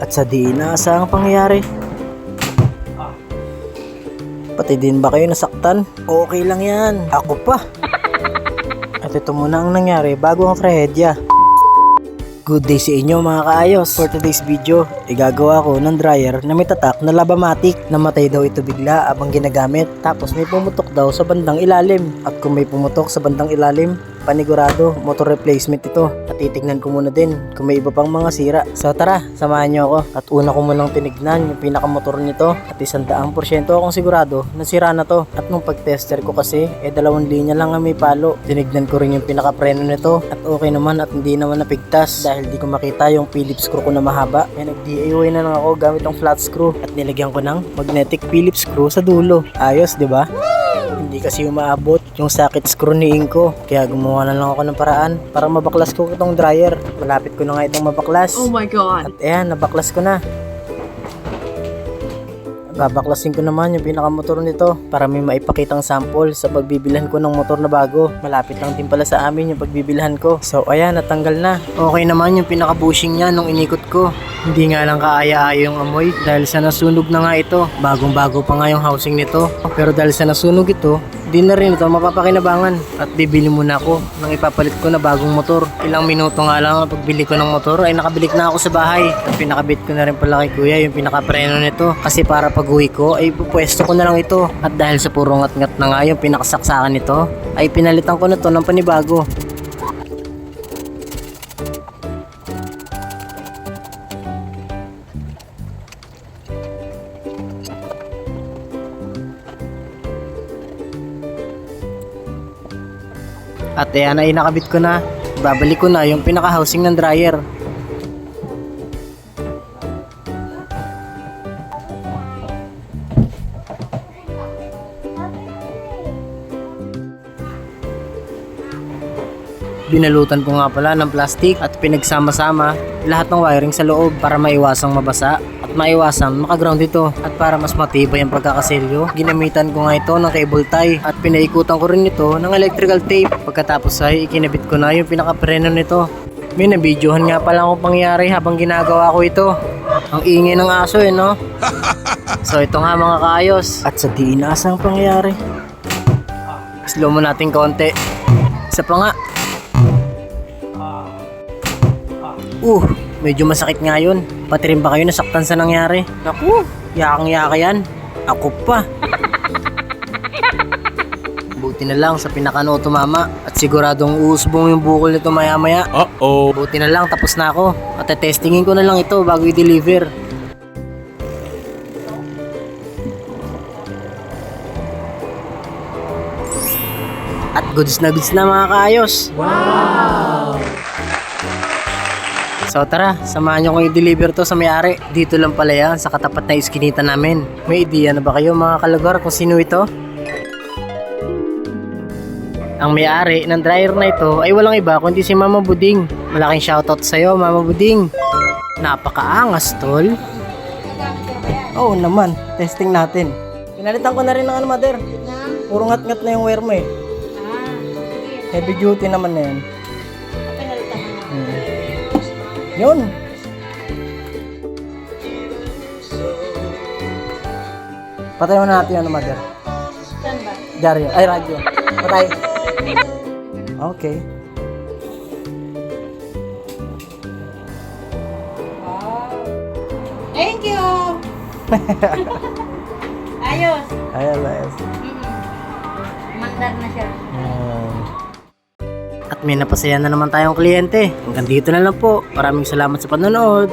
At sa di inaasahang pangyayari, pati din ba kayo nasaktan? Okay lang yan, ako pa. At ito muna ang nangyari bago ang trahedya. Good day sa inyo mga kaayos. For today's video, igagawa ko ng dryer na may tatak na Lava-matic. Namatay daw ito bigla abang ginagamit. Tapos may pumutok daw sa bandang ilalim. At kung may pumutok sa bandang ilalim, panigurado motor replacement ito. At titignan ko muna din kung may iba pang mga sira. So tara, samahan nyo ako. At una ko munang tinignan yung pinakamotor nito. At 100% akong sigurado na sira na to. At nung pag-tester ko kasi, dalawang linya lang ang may palo. Tinignan ko rin yung pinaka-preno nito. At okay naman at hindi naman napigtas. Dahil di ko makita yung Phillips screw ko na mahaba. Kaya nag-DIY na lang ako gamit ang flat screw. At nilagyan ko ng magnetic Phillips screw sa dulo. Ayos, di ba? Hindi kasi umaabot yung socket screw ni Inko. Kaya gumawa na lang ako ng paraan para mabaklas ko itong dryer. Malapit ko na nga itong mabaklas. Oh my God! At ayan, nabaklas ko na. Babaklasin ko naman yung pinakamotor nito para may maipakitang sample sa pagbibilhan ko ng motor na bago. Malapit lang din pala sa amin yung pagbibilhan ko. So ayan, natanggal na. Okay naman yung pinaka-bushing niya nung inikot ko. Hindi nga lang kaaya-aya yung amoy dahil sa nasunog na nga ito. Bagong-bago pa nga yung housing nito. Pero dahil sa nasunog ito, di na rin ito mapapakinabangan. At bibili muna ako nang ipapalit ko na bagong motor. Ilang minuto nga lang ang pagbili ko ng motor ay nakabilik na ako sa bahay. At pinakabit ko na rin pala kay kuya yung pinaka-preno nito. Kasi para pag-uwi ko ay pupwesto ko na lang ito. At dahil sa puro ngat-ngat na nga yung pinakasaksakan nito, ay pinalitan ko na to ng panibago. At ayan ay nakabit ko na. Babalik ko na yung pinaka-housing ng dryer. Binalutan ko nga pala ng plastic at pinagsama-sama lahat ng wiring sa loob para maiwasang mabasa at maiwasang makaground ito. At para mas matibay ang pagkakaselyo, ginamitan ko nga ito ng cable tie at pinaikutan ko rin ito ng electrical tape. Pagkatapos ay ikinabit ko na yung pinaka-preno nito. May nabidyohan nga pala akong pangyari habang ginagawa ko ito. Ang ingay ng aso no? So ito nga mga kaayos. At sa di inaasang pangyayari, slow mo natin konti. Isa pa nga. Medyo masakit nga yun. Pati rin ba kayo nasaktan sa nangyari? Naku, yakang-yaka yan. Ako pa. Buti na lang sa pinakano tumama at siguradong uusbong yung bukol nito maya-maya. Buti na lang tapos na ako at testingin ko na lang ito bago i-deliver. At goods na mga kaayos. Wow! So tara, samahan nyo kong i-deliver to sa may-ari. Dito lang pala yan, sa katapat na iskinita namin. May idea na ba kayo mga kalugar kung sino ito? Ang may-ari ng dryer na ito ay walang iba kundi si Mama Buding. Malaking shoutout sa'yo Mama Buding. Napakaangas tol. Oo naman, testing natin. Pinalitan ko na rin ng mother. Puro ngat-ngat na yung wire mo eh. Heavy duty naman na yan. Yun. Patay mo na natin yung mother. Saan ba? Dario. Ay, radyo. Patay. Okay. Wow. Thank you! Ayos! Ayos. Mandar na siya. At may napasaya na naman tayong kliyente. Hanggang dito na lang po. Maraming salamat sa panonood.